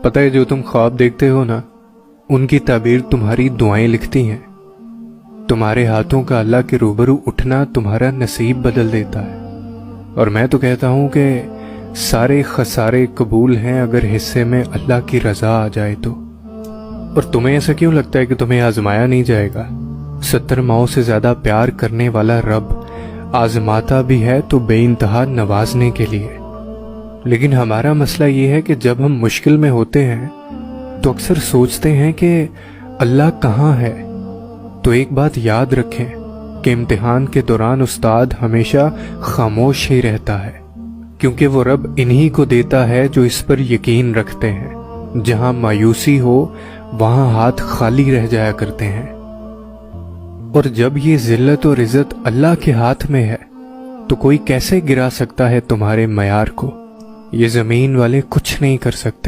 پتہ ہے جو تم خواب دیکھتے ہو نا، ان کی تعبیر تمہاری دعائیں لکھتی ہیں۔ تمہارے ہاتھوں کا اللہ کے روبرو اٹھنا تمہارا نصیب بدل دیتا ہے۔ اور میں تو کہتا ہوں کہ سارے خسارے قبول ہیں اگر حصے میں اللہ کی رضا آ جائے تو۔ اور تمہیں ایسا کیوں لگتا ہے کہ تمہیں آزمایا نہیں جائے گا؟ 70 ماؤں سے زیادہ پیار کرنے والا رب آزماتا بھی ہے تو بے انتہا نوازنے کے لیے۔ لیکن ہمارا مسئلہ یہ ہے کہ جب ہم مشکل میں ہوتے ہیں تو اکثر سوچتے ہیں کہ اللہ کہاں ہے۔ تو ایک بات یاد رکھیں کہ امتحان کے دوران استاد ہمیشہ خاموش ہی رہتا ہے، کیونکہ وہ رب انہی کو دیتا ہے جو اس پر یقین رکھتے ہیں۔ جہاں مایوسی ہو وہاں ہاتھ خالی رہ جایا کرتے ہیں۔ اور جب یہ ذلت اور عزت اللہ کے ہاتھ میں ہے تو کوئی کیسے گرا سکتا ہے تمہارے معیار کو؟ یہ زمین والے کچھ نہیں کر سکتے۔